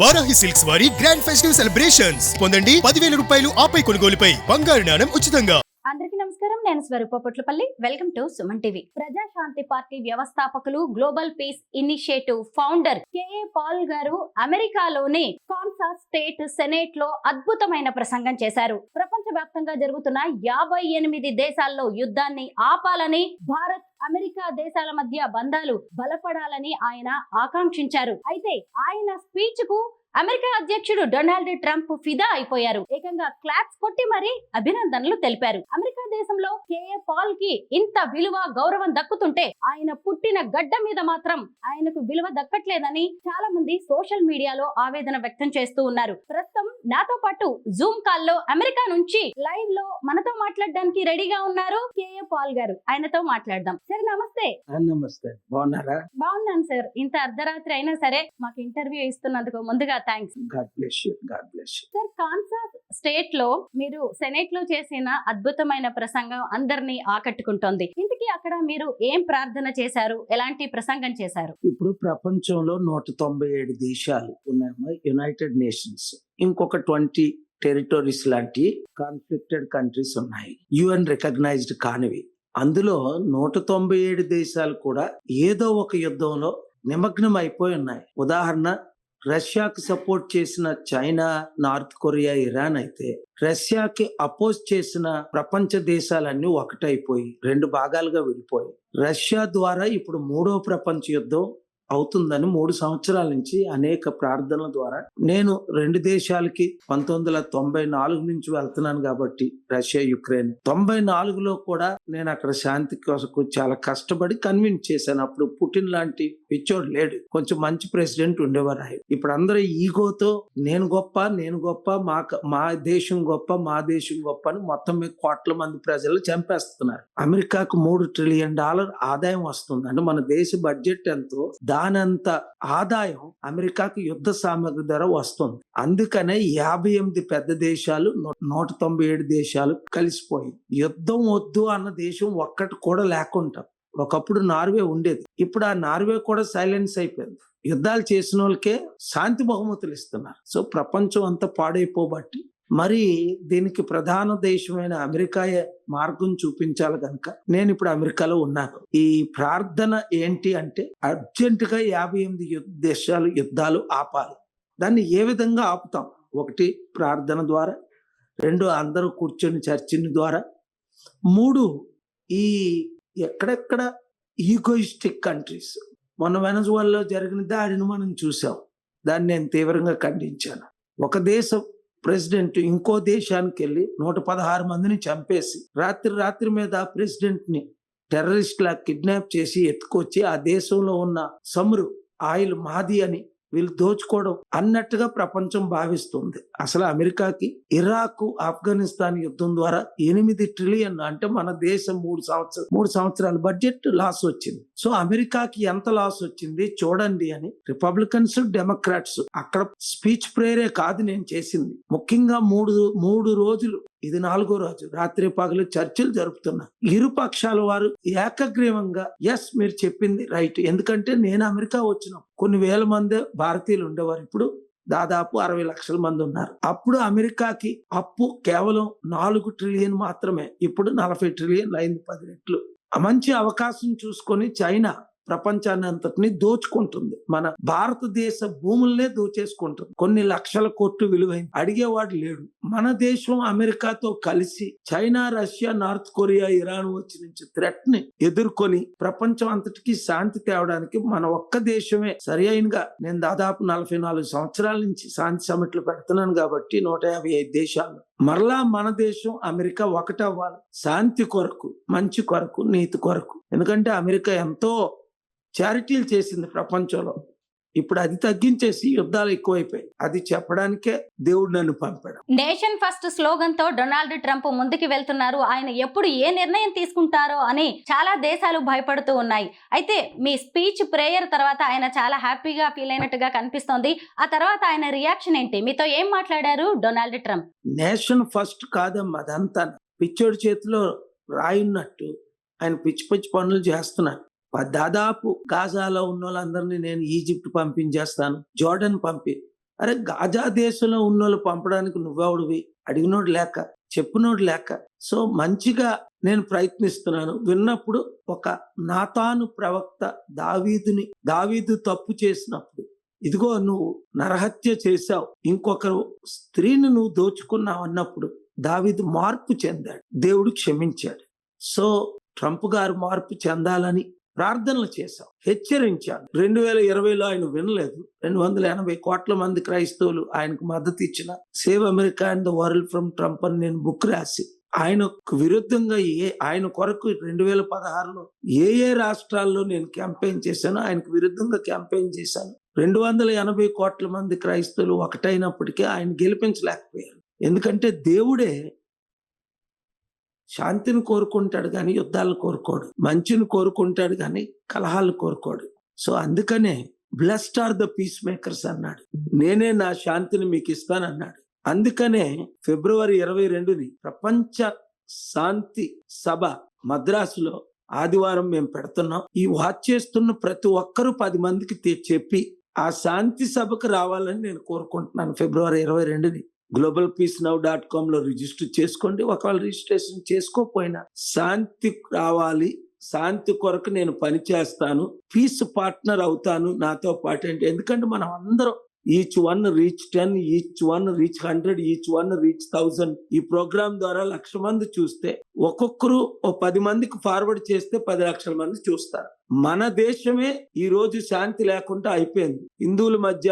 Varahi silks వారి grand festive celebrations పొందండి 10,000 రూపాయలు ఆపై కొనుగోలుపై బంగారు నాణెం ఉచితంగా. అందరికీ నమస్కారం. నేను Swaroopa Potlapalli. Welcome to Suman TV. Prajashanti party వ్యవస్థాపకులు, global peace initiative founder KA Paul గారు అమెరికాలోని కాన్సాస్ స్టేట్ సెనేట్ లో అద్భుతమైన ప్రసంగం చేశారు. ప్రపంచవ్యాప్తంగా జరుగుతున్న 58 దేశాల్లో యుద్ధాన్ని ఆపాలని, భారత్ అమెరికా దేశాల మధ్య బంధాలు బలపడాలని ఆయన ఆకాంక్షించారు. అయితే ఆయన స్పీచ్ కు అమెరికా అధ్యక్షుడు డొనాల్డ్ ట్రంప్ ఫిదా అయిపోయారు. ఏకంగా క్లాప్స్ కొట్టి మరీ అభినందనలు తెలిపారు. అమెరికా దేశంలో కేఏ పాల్ కి ఇంత విలువ, గౌరవం దక్కుతుంటే ఆయన పుట్టిన గడ్డ మీద మాత్రం ఆయనకు విలువ దక్కట్లేదని చాలా మంది సోషల్ మీడియాలో ఆవేదన వ్యక్తం చేస్తూ ఉన్నారు. ప్రస్తుతం నాతో పాటు జూమ్ కాల్ లో అమెరికా నుంచి లైవ్ లో మనతో మాట్లాడడానికి రెడీగా ఉన్నారు కేఏ పాల్ గారు. ఆయనతో మాట్లాడదాం. సార్ నమస్తే. నమస్తే, బాగున్నారా? బాగున్నాను సార్. ఇంత అర్ధరాత్రి అయినా సరే మాకు ఇంటర్వ్యూ ఇస్తున్నందుకు ముందుగా thanks. God bless you, God bless you. Sir, Kansas state లో మీరు సెనేట్ లో చేసిన అద్భుతమైన ప్రసంగం అందరినీ ఆకట్టుకుంటోంది. ఇంతకీ అక్కడ మీరు ఏం ప్రార్థన చేశారు, ఎలాంటి ప్రసంగం చేశారు? ఇప్పుడు ప్రపంచంలో 197 దేశాలు ఉన్నాయమ్మా, యునైటెడ్ నేషన్స్. ఇంకొక 20 టెరిటరీస్ లాంటి కాన్ఫ్లిక్టెడ్ కంట్రీస్ ఉన్నాయి, యుఎన్ రికగ్నైజ్డ్ కానివి. అందులో 197 దేశాలు కూడా ఏదో ఒక యుద్ధంలో నిమగ్నం అయిపోయి ఉన్నాయి. ఉదాహరణ, రష్యాకి సపోర్ట్ చేసిన చైనా, నార్త్ కొరియా, ఇరాన్ అయితే రష్యాకి అపోజ్ చేసిన ప్రపంచ దేశాలన్నీ ఒకటైపోయి 2 భాగాలుగా విడిపోయి, రష్యా ద్వారా ఇప్పుడు 3వ ప్రపంచ యుద్ధం అవుతుందని 3 సంవత్సరాల నుంచి అనేక ప్రార్థనల ద్వారా నేను 2 దేశాలకి 1994 నుంచి వెళ్తున్నాను కాబట్టి, రష్యా, యుక్రెయిన్. 94లో కూడా నేను అక్కడ శాంతి కోసం చాలా కష్టపడి కన్విన్స్ చేశాను. అప్పుడు పుటిన్ లాంటి పిచ్చోడు లేడు, కొంచెం మంచి ప్రెసిడెంట్ ఉండేవారు. ఇప్పుడు అందరూ ఈగోతో నేను గొప్ప, నేను గొప్ప, మా దేశం గొప్ప, మా దేశం గొప్ప అని మొత్తం మీద కోట్ల మంది ప్రజలు చంపేస్తున్నారు. అమెరికాకు $3 ట్రిలియన్ ఆదాయం వస్తుంది. అంటే మన దేశ బడ్జెట్ ఎంతో దానంత ఆదాయం అమెరికాకి యుద్ధ సామగ్రి ధర వస్తుంది. అందుకనే 58 పెద్ద దేశాలు, 197 దేశాలు కలిసిపోయి యుద్ధం వద్దు అన్న దేశం ఒక్కటి కూడా లేకుండా. ఒకప్పుడు నార్వే ఉండేది, ఇప్పుడు ఆ నార్వే కూడా సైలెన్స్ అయిపోయింది. యుద్ధాలు చేసిన వాళ్ళకే శాంతి బహుమతులు ఇస్తున్నారు. సో ప్రపంచం అంతా పాడైపోబట్టి మరి దీనికి ప్రధాన దేశమైన అమెరికాయే మార్గం చూపించాలి కనుక నేను ఇప్పుడు అమెరికాలో ఉన్నాను. ఈ ప్రార్థన ఏంటి అంటే, అర్జెంటుగా 58 దేశాలు యుద్ధాలు ఆపాలి. దాన్ని ఏ విధంగా ఆపుతాం? 1 ప్రార్థన ద్వారా, 2 అందరూ కూర్చొని చర్చని ద్వారా, 3 ఈ ఎక్కడెక్కడ ఈగోయిస్టిక్ కంట్రీస్. మొన్న వెనజువేలాలో జరిగిన దాడిని మనం చూసాం, దాన్ని నేను తీవ్రంగా ఖండించాను. ఒక దేశం ప్రెసిడెంట్ ఇంకో దేశానికి వెళ్ళి 116 మందిని చంపేసి రాత్రి మీద ప్రెసిడెంట్ ని టెర్రరిస్ట్ లా కిడ్నాప్ చేసి ఎత్తుకొచ్చి ఆ దేశంలో ఉన్న సమురు ఆయిల్ మాది అని వీళ్ళు దోచుకోవడం అన్నట్టుగా ప్రపంచం భావిస్తుంది. అసలు అమెరికాకి ఇరాక్, ఆఫ్ఘనిస్తాన్ యుద్ధం ద్వారా 8 ట్రిలియన్, అంటే మన దేశం 3 సంవత్సరాల బడ్జెట్ లాస్ వచ్చింది. సో అమెరికాకి ఎంత లాస్ వచ్చింది చూడండి అని రిపబ్లికన్స్, డెమోక్రాట్స్ అక్కడ స్పీచ్ ప్రేయరే కాదు నేను చేసింది. ముఖ్యంగా 3 రోజులు, ఇది 4వ రోజు, రాత్రి పగలు చర్చలు జరుపుతున్నా. ఇరు పక్షాల వారు ఏకగ్రీవంగా ఎస్ మీరు చెప్పింది రైట్. ఎందుకంటే నేను అమెరికా వచ్చిన కొన్ని వేల మంది భారతీయులు ఉండేవారు, ఇప్పుడు దాదాపు 60 లక్షల మంది ఉన్నారు. అప్పుడు అమెరికాకి అప్పు కేవలం 4 ట్రిలియన్ మాత్రమే, ఇప్పుడు 40 ట్రిలియన్ అయింది, 10 రెట్లు. మంచి అవకాశం చూసుకొని చైనా ప్రపంచాన్ని అంతటిని దోచుకుంటుంది. మన భారతదేశ భూములనే దోచేసుకుంటుంది. కొన్ని లక్షల కోట్లు విలువైంది, అడిగేవాడు లేడు. మన దేశం అమెరికాతో కలిసి China, Russia, north Korea, Iran వచ్చి నుంచి థ్రెట్ ని ఎదుర్కొని ప్రపంచం అంతటికి శాంతి తేవడానికి మన ఒక్క దేశమే సరి అయినగా. నేను దాదాపు 44 సంవత్సరాల నుంచి శాంతి సమిట్లు పెడుతున్నాను కాబట్టి 155 దేశాలు. మరలా మన దేశం అమెరికా ఒకటవ్వాలి, శాంతి కొరకు, మంచి కొరకు, నీతి కొరకు. ఎందుకంటే అమెరికా ఎంతో చారిటీలు చేసింది ప్రపంచంలో, ఇప్పుడు అది తగ్గించేసి యుద్ధాలు ఎక్కువైపోయాయి. అది చెప్పడానికే దేవుడు నన్ను పంపాడు. నేషన్ ఫస్ట్ స్లోగన్ తో డొనాల్డ్ ట్రంప్ ముందుకు వెళ్తున్నారు. ఆయన ఎప్పుడు ఏ నిర్ణయం తీసుకుంటారో అని చాలా దేశాలు భయపడుతూ ఉన్నాయి. అయితే మీ స్పీచ్ ప్రేయర్ తర్వాత ఆయన చాలా హ్యాపీగా ఫీల్ అయినట్టుగా కనిపిస్తోంది. ఆ తర్వాత ఆయన రియాక్షన్ ఏంటి? మీతో ఏం మాట్లాడారు డొనాల్డ్ ట్రంప్? నేషన్ ఫస్ట్ కాదమ్మా, అదంతా పిచ్చోడి చేతిలో రాయున్నట్టు ఆయన పిచ్చి పిచ్చి పనులు చేస్తున్నారు. దాదాపు గాజాలో ఉన్న వాళ్ళందరినీ నేను ఈజిప్ట్ పంపించేస్తాను, జోర్డన్ అరే గాజా దేశంలో ఉన్నోళ్ళు పంపడానికి నువ్వెవడివి? అడిగినోడు లేక, చెప్పినోడు లేక. సో మంచిగా నేను ప్రయత్నిస్తున్నాను. విన్నప్పుడు ఒక నాతాను ప్రవక్త దావీదు తప్పు చేసినప్పుడు, ఇదిగో నువ్వు నరహత్య చేశావు, ఇంకొకరు స్త్రీని నువ్వు దోచుకున్నావు అన్నప్పుడు దావీదు మార్పు చెందాడు, దేవుడు క్షమించాడు. సో ట్రంప్ గారు మార్పు చెందాలని ప్రార్థనలు చేశాం, హెచ్చరించాను. 2020లో ఆయన వినలేదు. 280 కోట్ల మంది క్రైస్తవులు ఆయనకు మద్దతు ఇచ్చిన save America and the world from Trump అని నేను బుక్ రాసి ఆయనకు విరుద్ధంగా ఆయన కొరకు 2016లో ఏ రాష్ట్రాల్లో నేను క్యాంపెయిన్ చేశానో ఆయనకు విరుద్ధంగా క్యాంపెయిన్ చేశాను. 280 కోట్ల మంది క్రైస్తవులు ఒకటైనప్పటికీ ఆయన గెలిపించలేకపోయారు. ఎందుకంటే దేవుడే శాంతిని కోరుకుంటాడు కానీ యుద్ధాలను కోరుకోడు, మంచిని కోరుకుంటాడు కానీ కలహాలు కోరుకోడు. సో అందుకనే blessed are the peace makers అన్నాడు, నేనే నా శాంతిని మీకు ఇస్తానన్నాడు. అందుకనే ఫిబ్రవరి 22ని ప్రపంచ శాంతి సభ మద్రాసులో ఆదివారం మేము పెడుతున్నాం. ఈ వాచ్ చేస్తున్న ప్రతి ఒక్కరూ 10 మందికి చెప్పి ఆ శాంతి సభకు రావాలని నేను కోరుకుంటున్నాను. ఫిబ్రవరి 22ని globalpeacenow.com లో రిజిస్టర్ చేసుకోండి. ఒకవేళ రిజిస్ట్రేషన్ చేసుకోకపోయినా శాంతి రావాలి, శాంతి కొరకు నేను పని చేస్తాను, పీస్ పార్ట్నర్ అవుతాను నాతో పాటు. అంటే ఎందుకంటే మనం అందరం each one reach 10, each one reach 100, each one reach 1000. ఈ ప్రోగ్రామ్ ద్వారా 1,00,000 మంది చూస్తే ఒక్కొక్కరు 10 మందికి ఫార్వర్డ్ చేస్తే 10 లక్షల మంది చూస్తారు. మన దేశమే ఈ రోజు శాంతి లేకుండా అయిపోయింది. హిందువుల మధ్య,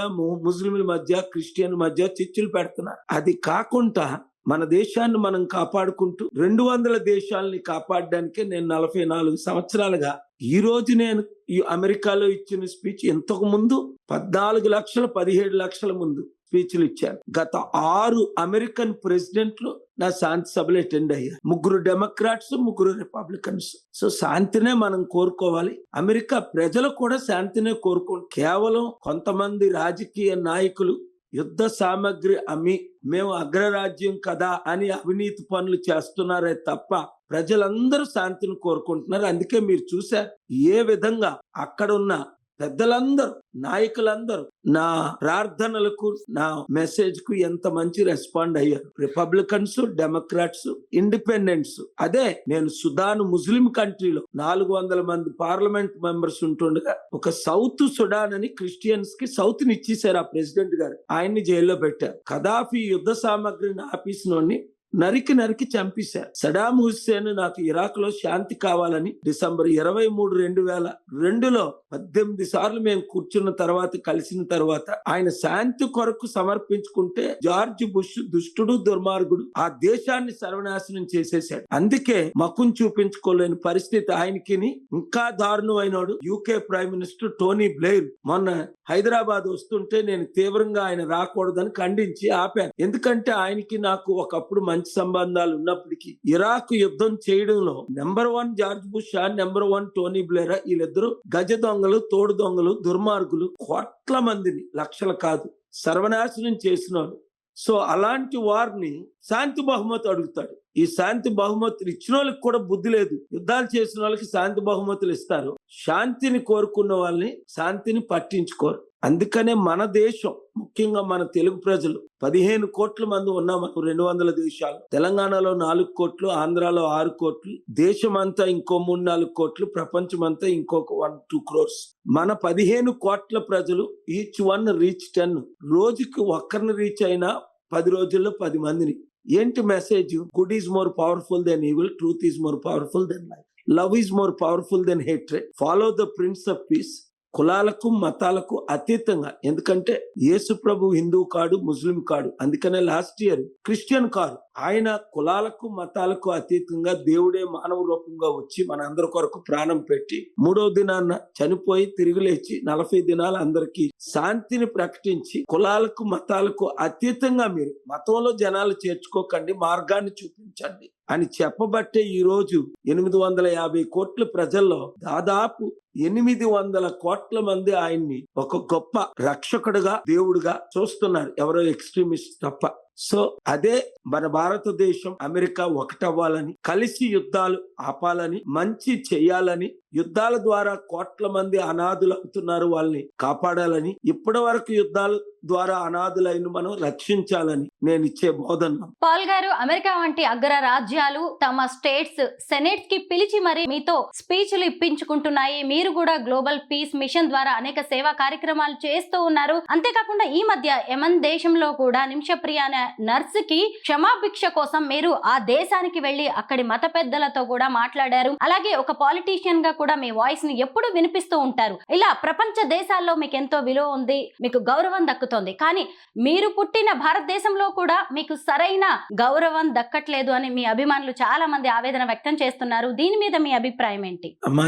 ముస్లింల మధ్య, క్రిస్టియన్ మధ్య చిచ్చులు పెడుతున్నారు. అది కాకుండా మన దేశాన్ని మనం కాపాడుకుంటూ 200 దేశాలని కాపాడడానికే నేను 44 సంవత్సరాలుగా ఈ రోజు నేను ఈ అమెరికాలో ఇచ్చిన స్పీచ్ ఇంతకు ముందు 14 లక్షల 17 లక్షల ముందు స్పీచ్లు ఇచ్చాను. గత 6 అమెరికన్ ప్రెసిడెంట్లు నా శాంతి సభలు అటెండ్ అయ్యారు. 3 డెమోక్రాట్స్, 3 రిపబ్లికన్స్. సో శాంతినే మనం కోరుకోవాలి. అమెరికా ప్రజలు కూడా శాంతినే కోరుకుంటారు. కేవలం కొంతమంది రాజకీయ నాయకులు యుద్ధ సామగ్రి అమ్మి మేము అగ్రరాజ్యం కదా అని అవినీతి పనులు చేస్తున్నారే తప్ప ప్రజలందరూ శాంతిని కోరుకుంటున్నారు. అందుకే మీరు చూశారు ఏ విధంగా అక్కడున్న పెద్దలందరూ, నాయకులందరూ నా ప్రార్థనలకు, నా మెసేజ్ కు ఎంత మంచి రెస్పాండ్ అయ్యారు. Republicans, Democrats, independents. అదే నేను సుడాన్ ముస్లిం కంట్రీలో 400 మంది పార్లమెంట్ మెంబర్స్ ఉంటుండగా ఒక సౌత్ సుడాన్ అని క్రిస్టియన్స్ కి సౌత్ ని ఇచ్చేశారు ఆ ప్రెసిడెంట్ గారు. ఆయన్ని జైల్లో పెట్టారు. ఖదాఫీ యుద్ధ సామగ్రిని ఆపేసినోడిని నరికి చంపేశారు. సడాం హుస్సేన్ నాకు ఇరాక్ లో శాంతి కావాలని డిసెంబర్ 23, 2002లో 18 సార్లు మేము కూర్చున్న తర్వాత, కలిసిన తర్వాత ఆయన శాంతి కొరకు సమర్పించుకుంటే జార్జ్ బుష్ దుష్టుడు, దుర్మార్గుడు ఆ దేశాన్ని సర్వనాశనం చేసేశాడు. అందుకే మక్కును చూపించుకోలేని పరిస్థితి ఆయనకి. ఇంకా దారుణమైనోడు UK prime minister Tony Blair. మొన్న హైదరాబాద్ వస్తుంటే నేను తీవ్రంగా ఆయన రాకూడదని ఖండించి ఆపాను. ఎందుకంటే ఆయనకి నాకు ఒకప్పుడు మంచి సంబంధాలు ఉన్నప్పటికీ ఇరాక్ యుద్ధం చేయడంలో number 1 George bush, number 1 Tony Blair, వీళ్ళిద్దరూ గజ దొంగలు, తోడు దొంగలు, దుర్మార్గులు. కోట్ల మందిని, లక్షలు కాదు, సర్వనాశనం చేసినాడు. సో అలాంటి వారిని శాంతి బహుమతి అడుగుతాడు. ఈ శాంతి బహుమతులు ఇచ్చిన వాళ్ళకి కూడా బుద్ధి లేదు. యుద్ధాలు చేసిన వాళ్ళకి శాంతి బహుమతులు ఇస్తారు, శాంతిని కోరుకున్న వాళ్ళని శాంతిని పట్టించుకోరు. అందుకనే మన దేశం, ముఖ్యంగా మన తెలుగు ప్రజలు 15 కోట్ల మంది ఉన్నాం. 200 దేశాలు. తెలంగాణలో 4 కోట్లు, ఆంధ్రాలో 6 కోట్లు, దేశమంతా ఇంకో 3-4 కోట్లు, ప్రపంచమంతా ఇంకొక 1-2 crores. మన 15 కోట్ల ప్రజలు ఈచ్ వన్ రీచ్ 10. రోజుకి ఒక్కరిని రీచ్ అయినా 10 రోజుల్లో 10 మందిని. ఏంటి message? Good is more powerful than evil, truth is more powerful than life, love is more powerful than hatred, follow the prince of peace. కులాలకు, మతాలకు అతీతంగా. ఎందుకంటే యేసు ప్రభు హిందూ కాడు, ముస్లిం కాడు. అందుకనే లాస్ట్ ఇయర్ క్రిస్టియన్ కాదు. ఆయన కులాలకు, మతాలకు అతీతంగా దేవుడే మానవ రూపంగా వచ్చి మన అందరి కొరకు ప్రాణం పెట్టి 3వ దినాన్న చనిపోయి తిరిగి లేచి 40 దినాలు అందరికీ శాంతిని ప్రకటించి, కులాలకు, మతాలకు అతీతంగా మీరు మతంలో జనాలు చేర్చుకోకండి, మార్గాన్ని చూపించండి అని చెప్పబట్టే ఈ రోజు 850 కోట్ల ప్రజల్లో దాదాపు 800 కోట్ల మంది ఆయన్ని ఒక గొప్ప రక్షకుడుగా, దేవుడుగా చూస్తున్నారు, ఎవరో ఎక్స్ట్రీమిస్ట్ తప్ప. సో అదే మన భారతదేశం, అమెరికా ఒకటవ్వాలని, కలిసి యుద్ధాలు ఆపాలని, మంచి చెయ్యాలని, యుద్ధాల ద్వారా కోట్ల మంది అనాథులు అవుతున్నారు, వాళ్ళని కాపాడాలని, ఇప్పటి వరకు యుద్ధాల ద్వారా అనాథులైన మనం రక్షించాలని నేను ఇచ్చే బోధన. పాల్ గారు, అమెరికా వంటి అగ్ర రాజ్యాలు తమ స్టేట్స్ సెనేట్స్ కి పిలిచి మరి మీతో స్పీచ్లు ఇప్పించుకుంటున్నాయి. మీరు కూడా గ్లోబల్ పీస్ మిషన్ ద్వారా అనేక సేవా కార్యక్రమాలు చేస్తూ ఉన్నారు. అంతేకాకుండా ఈ మధ్య యమన్ దేశంలో కూడా నిమిషప్రియ అనే నర్స్ కి క్షమాభిక్ష కోసం మీరు ఆ దేశానికి వెళ్లి అక్కడి మత పెద్దలతో కూడా మాట్లాడారు. అలాగే ఒక పాలిటీషియన్ గా కూడా మీ వాయిస్ ని ఎప్పుడు వినిపిస్తూ ఉంటారు. ఇలా ప్రపంచ దేశాల్లో మీకు ఎంతో విలువ ఉంది, మీకు గౌరవం దక్కుతుంది. కానీ మీరు పుట్టిన భారతదేశంలో కూడా మీకు సరైన గౌరవం దక్కట్లేదు అని మీ అభిమానులు చాలా మంది ఆవేదన వ్యక్తం చేస్తున్నారు. దీని మీద మీ అభిప్రాయం ఏంటి? అమ్మా,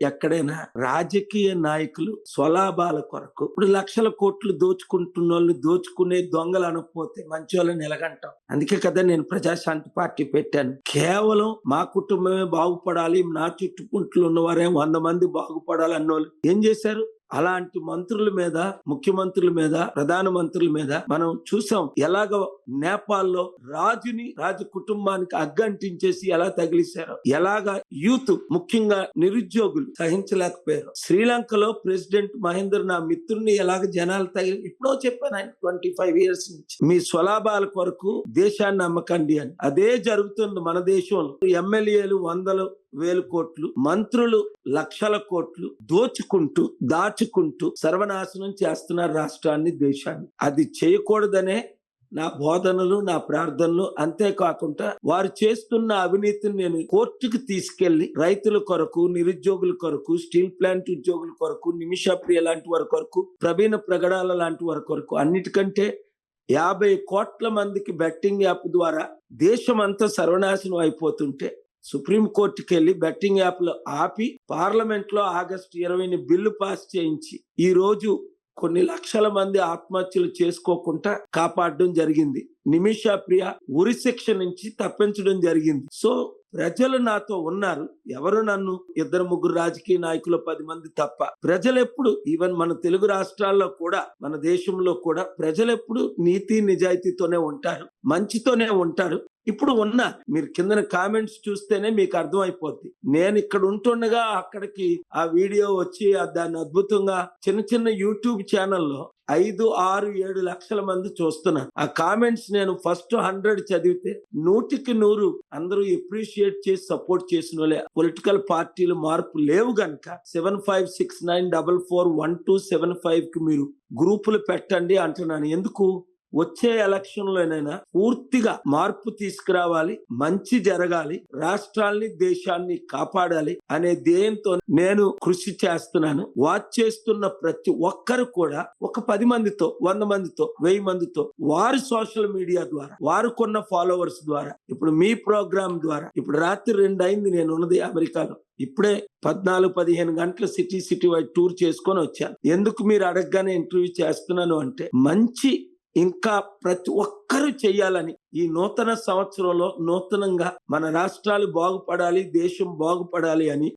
ఎక్కడైనా రాజకీయ నాయకులు స్వలాభాల కొరకు ఇప్పుడు లక్షల కోట్లు దోచుకుంటున్న వాళ్ళు దోచుకునే దొంగలు అనకపోతే మంచి వాళ్ళని ఎలాగంటాం? అందుకే కదా నేను ప్రజాశాంతి పార్టీ పెట్టాను. కేవలం మా కుటుంబమే బాగుపడాలి, నా చుట్టుపుట్లు ఉన్నవారే 100 మంది బాగుపడాలి అన్నోళ్ళు ఏం చేశారు? అలాంటి మంత్రుల మీద, ముఖ్యమంత్రుల మీద, ప్రధానమంత్రుల మీద మనం చూసాం. ఎలాగ నేపాల్లో రాజు కుటుంబానికి అగ్గంటించేసి ఎలా తగిలిశారో, ఎలాగ యూత్ ముఖ్యంగా నిరుద్యోగులు సహించలేకపోయారు. శ్రీలంకలో ప్రెసిడెంట్ మహేందర్ నా మిత్రుడిని ఎలాగ జనాలు తగిలి, ఎప్పుడో చెప్పాను ఆయన 25 years నుంచి, మీ స్వలాభాల కొరకు దేశాన్ని అమ్మకండి అని. అదే జరుగుతుంది మన దేశంలో. ఎమ్మెల్యేలు 100,000 కోట్లు, మంత్రులు లక్షల కోట్లు దాచుకుంటూ సర్వనాశనం చేస్తున్నారు రాష్ట్రాన్ని, దేశాన్ని. అది చేయకూడదనే నా బోధనలు, నా ప్రార్థనలు. అంతేకాకుండా వారు చేస్తున్న అవినీతిని నేను కోర్టుకు తీసుకెళ్లి రైతుల కొరకు, నిరుద్యోగుల కొరకు, స్టీల్ ప్లాంట్ ఉద్యోగుల కొరకు, నిమిషప్రియ లాంటి వారి కొరకు, ప్రవీణ ప్రగడాల లాంటి వారి కొరకు, అన్నిటికంటే 50 కోట్ల మందికి బెట్టింగ్ యాప్ ద్వారా దేశం అంతా సర్వనాశనం అయిపోతుంటే సుప్రీం కోర్టుకి వెళ్లి బెట్టింగ్ యాప్లు ఆపి పార్లమెంట్ లో ఆగస్టు 20 బిల్లు పాస్ చేయించి ఈ రోజు కొన్ని లక్షల మంది ఆత్మహత్యలు చేసుకోకుండా కాపాడడం జరిగింది. నిమిషప్రియ ఉరి శిక్ష నుంచి తప్పించడం జరిగింది. సో ప్రజలు నాతో ఉన్నారు. ఎవరు నన్ను 2-3 రాజకీయ నాయకులు 10 మంది తప్ప ప్రజలెప్పుడు, ఈవెన్ మన తెలుగు రాష్ట్రాల్లో కూడా, మన దేశంలో కూడా ప్రజలెప్పుడు నీతి నిజాయితీతోనే ఉంటారు, మంచితోనే ఉంటారు. ఇప్పుడు మీరు కింద కామెంట్స్ చూస్తేనే మీకు అర్థమైపోద్ది. నేను ఇక్కడ ఉంటుండగా అక్కడికి ఆ వీడియో వచ్చి దాన్ని అద్భుతంగా చిన్న యూట్యూబ్ ఛానల్లో 5, 6, 7 లక్షల మంది చూస్తున్నారు. ఆ కామెంట్స్ నేను ఫస్ట్ 100 చదివితే 100కి 100 అందరూ ఎప్రిషియేట్ చేసి సపోర్ట్ చేసిన వాళ్ళే. పొలిటికల్ పార్టీలు మార్పు లేవు గనక 7569441275 కి మీరు గ్రూపులు పెట్టండి అంటున్నాను. ఎందుకు? వచ్చే ఎలక్షన్ లోనైనా పూర్తిగా మార్పు తీసుకురావాలి, మంచి జరగాలి, రాష్ట్రాల్ని దేశాన్ని కాపాడాలి అనే ధ్యేయంతో నేను కృషి చేస్తున్నాను. వాచ్ చేస్తున్న ప్రతి ఒక్కరు కూడా ఒక 10 మందితో, 100 మందితో, 1000 మందితో, వారు సోషల్ మీడియా ద్వారా, వారుకున్న ఫాలోవర్స్ ద్వారా, ఇప్పుడు మీ ప్రోగ్రామ్ ద్వారా, ఇప్పుడు రాత్రి 2 అయింది నేను ఉన్నది అమెరికాలో. ఇప్పుడే 14-15 గంటల సిటీ వైడ్ టూర్ చేసుకొని వచ్చాను. ఎందుకు మీరు అడగగానే ఇంటర్వ్యూ చేస్తున్నాను అంటే, మంచి ఇంకా ప్రతి ఒక్కరూ చెయ్యాలని, ఈ నూతన సంవత్సరంలో నూతనంగా మన రాష్ట్రాలు బాగుపడాలి, దేశం బాగుపడాలి అని.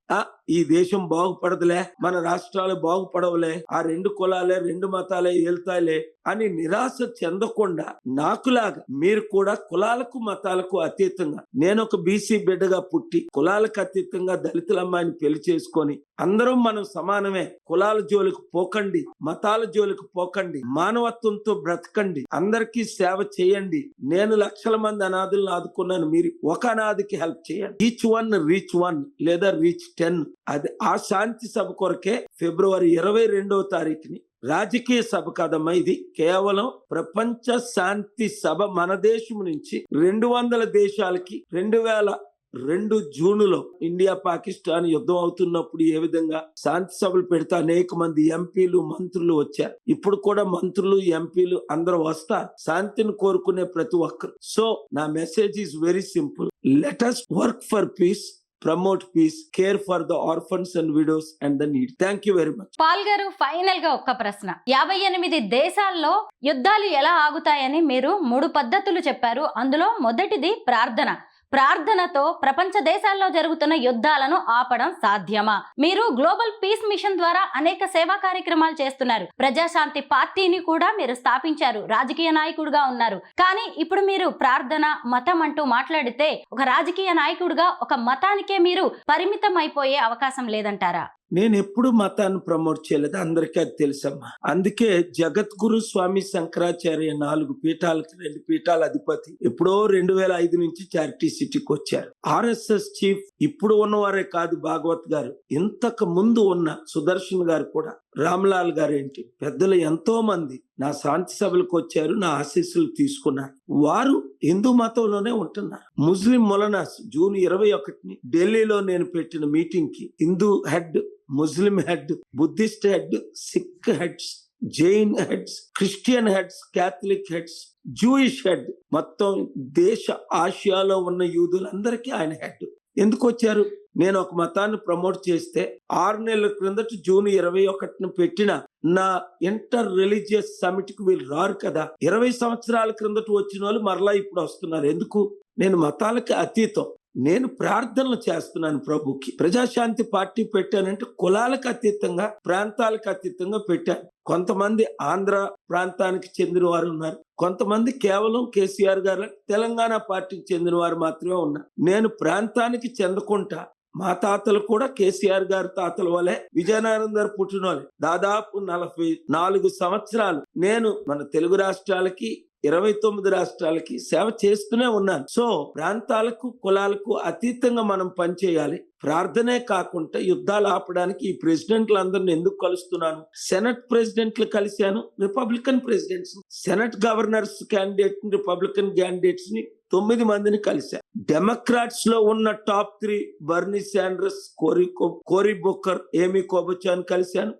ఈ దేశం బాగుపడదులే, మన రాష్ట్రాలు బాగుపడవులే, ఆ 2 కులాలే 2 మతాలే వెళ్తాయిలే అని నిరాశ చెందకుండా, నాకులాగా మీరు కూడా కులాలకు మతాలకు అతీతంగా, నేను ఒక బీసీ బిడ్డగా పుట్టి కులాలకు అతీతంగా దళితుల అమ్మాయిని పెళ్లి చేసుకొని అందరం మనం సమానమే, కులాల జోలికి పోకండి, మతాల జోలికి పోకండి, మానవత్వంతో బ్రతకండి, అందరికీ సేవ చేయండి. నేను లక్షల మంది అనాథులను ఆదుకున్నాను, మీరు ఒక అనాథకి హెల్ప్ చేయండి. ఈచ్ వన్ రీచ్ 1 లేదా రీచ్ 10. అది ఆ శాంతి సభ కొరకే ఫిబ్రవరి 22వ తారీఖుని, రాజకీయ సభ కాదమ్మా ఇది, కేవలం ప్రపంచ శాంతి సభ. మన దేశం నుంచి 200 దేశాలకి 2002 జూన్లో ఇండియా పాకిస్తాన్ యుద్ధం అవుతున్నప్పుడు ఏ విధంగా శాంతి సభలు పెడితే అనేక మంది ఎంపీలు, మంత్రులు వచ్చారు. ఇప్పుడు కూడా మంత్రులు, ఎంపీలు అందరూ వస్తారు, శాంతిని కోరుకునే ప్రతి ఒక్కరు. సో నా message is very simple. Let us work for peace, promote peace, care for the orphans and widows and the need. Thank you very much. Paul గారు, ఫైనల్ గా ఒక్క ప్రశ్న. 58 దేశాల్లో యుద్ధాలు ఎలా ఆగుతాయని మీరు 3 పద్ధతులు చెప్పారు. అందులో మొదటిది ప్రార్థన. ప్రార్థనతో ప్రపంచ దేశాల్లో జరుగుతున్న యుద్ధాలను ఆపడం సాధ్యమా? మీరు గ్లోబల్ పీస్ మిషన్ ద్వారా అనేక సేవా కార్యక్రమాలు చేస్తున్నారు. ప్రజాశాంతి పార్టీని కూడా మీరు స్థాపించారు. రాజకీయ నాయకుడిగా ఉన్నారు. కానీ ఇప్పుడు మీరు ప్రార్థన, మతం అంటూ మాట్లాడితే ఒక రాజకీయ నాయకుడిగా ఒక మతానికే మీరు పరిమితం అయిపోయే అవకాశం లేదంటారా? నేను ఎప్పుడు మతాన్ని ప్రమోట్ చేయలేదు, అందరికీ అది తెలుసమ్మా. అందుకే జగద్గురు స్వామి శంకరాచార్య 4 పీఠాలకి 2 పీఠాల అధిపతి ఎప్పుడో 2005 నుంచి చారిటీ సిటీకి వచ్చారు. RSS చీఫ్ ఇప్పుడు ఉన్నవారే కాదు, భాగవత్ గారు, ఇంతకు ముందు ఉన్న సుదర్శన్ గారు కూడా, రామ్లాల్ గారు ఏంటి, పెద్దలు ఎంతో మంది నా శాంతి సభలకు వచ్చారు, నా ఆశీస్సులు తీసుకున్నారు. వారు హిందూ మతంలోనే ఉంటున్నారు. ముస్లిం మొలనాస్ జూన్ 21 ఢిల్లీలో నేను పెట్టిన మీటింగ్ కి Hindu head, Muslim head, Buddhist head, Sikh heads, Jain heads, Christian heads, Catholic heads, Jewish head, మొత్తం దేశ ఆసియాలో ఉన్న యూదులందరికీ ఆయన హెడ్. ఎందుకు వచ్చారు? నేను ఒక మతాన్ని ప్రమోట్ చేస్తే 6 నెలల క్రిందట జూన్ 21 పెట్టిన నా ఇంటర్ రిలీజియస్ సమిట్ కి వీళ్ళు రారు కదా. 20 సంవత్సరాల క్రిందట వచ్చిన వాళ్ళు మరలా ఇప్పుడు వస్తున్నారు. ఎందుకు? నేను మతాలకి అతీతం, నేను ప్రార్థనలు చేస్తున్నాను ప్రభుకి. ప్రజాశాంతి పార్టీ పెట్టానంటే కులాలకు అతీతంగా, ప్రాంతాలకు అతీతంగా పెట్టాను. కొంతమంది ఆంధ్ర ప్రాంతానికి చెందిన వారు ఉన్నారు, కొంతమంది కేవలం కేసీఆర్ గారు తెలంగాణ పార్టీకి చెందిన వారు మాత్రమే ఉన్నారు. నేను ప్రాంతానికి చెందకుండా, మా తాతలు కూడా కేసీఆర్ గారి తాతల వలె విజయనగరం గారు పుట్టినోళ్ళే. దాదాపు 44 సంవత్సరాలు నేను మన తెలుగు రాష్ట్రాలకి 29 రాష్ట్రాలకి సేవ చేస్తూనే ఉన్నాను. సో ప్రాంతాలకు, కులాలకు అతీతంగా మనం పనిచేయాలి. ప్రార్థనే కాకుండా యుద్ధాలు ఆపడానికి ఈ ప్రెసిడెంట్లందరిని ఎందుకు కలుస్తున్నాను? సెనెట్ ప్రెసిడెంట్లు కలిశాను, Republican presidents, Senate governors candidate, Republican candidates ని 9 మందిని కలిశాను. డెమోక్రాట్స్ లో ఉన్న top 3 Bernie Sanders, Cory Booker, Amy Klobuchar కలిశాను.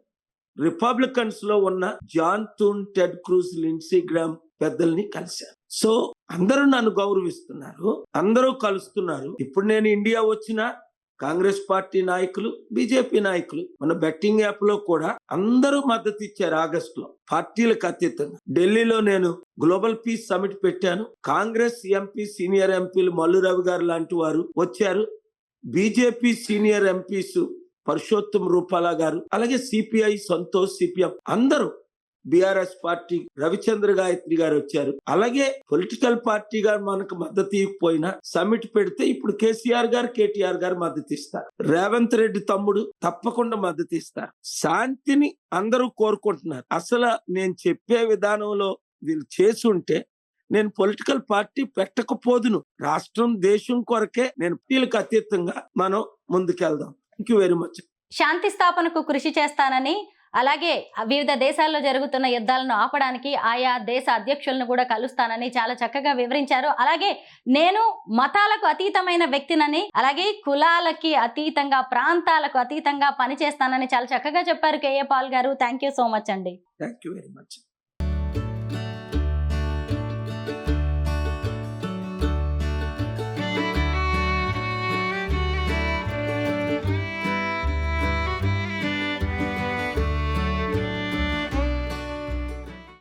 రిపబ్లికన్స్ లో ఉన్న John Thune, Ted Cruz, Lindsey Graham పెద్దల్ని కలిశారు. సో అందరూ నన్ను గౌరవిస్తున్నారు, అందరూ కలుస్తున్నారు. ఇప్పుడు నేను ఇండియా వచ్చిన కాంగ్రెస్ పార్టీ నాయకులు, బీజేపీ నాయకులు, మన బెట్టింగ్ యాప్ లో కూడా అందరూ మద్దతు ఇచ్చారు. ఆగస్టులో పార్టీలకు అతీతంగా ఢిల్లీలో నేను గ్లోబల్ పీస్ సమిట్ పెట్టాను. కాంగ్రెస్ ఎంపీ, సీనియర్ ఎంపీలు మల్లు రవి గారు లాంటి వారు వచ్చారు. BJP senior MPs Parshottam Rupala గారు, అలాగే సిపిఐ సంతోష్, సిపిఎం అందరూ, బీఆర్ఎస్ పార్టీ రవిచంద్ర గాయత్రి గారు వచ్చారు. అలాగే పొలిటికల్ పార్టీగా మనకు మద్దతు ఇవ్వకపోయినా సమిట్ పెడితే ఇప్పుడు కేసీఆర్ గారు, కేటీఆర్ గారు మద్దతు ఇస్తారు. రేవంత్ రెడ్డి తమ్ముడు తప్పకుండా మద్దతు ఇస్తారు. శాంతిని అందరూ కోరుకుంటున్నారు. అసలు నేను చెప్పే విధానంలో వీళ్ళు చేసుంటే నేను పొలిటికల్ పార్టీ పెట్టకపోదును. రాష్ట్రం, దేశం కొరకే నేను పార్టీలకు అతీతంగా మనం ముందుకెళ్దాం. Thank you very much. శాంతి స్థాపనకు కృషి చేస్తానని, అలాగే వివిధ దేశాల్లో జరుగుతున్న యుద్ధాలను ఆపడానికి ఆయా దేశ అధ్యక్షులను కూడా కలుస్తానని చాలా చక్కగా వివరించారు. అలాగే నేను మతాలకు అతీతమైన వ్యక్తినని, అలాగే కులాలకి అతీతంగా, ప్రాంతాలకు అతీతంగా పనిచేస్తానని చాలా చక్కగా చెప్పారు కేఏ పాల్ గారు. థ్యాంక్ యూ సో మచ్ అండి. Thank you very much.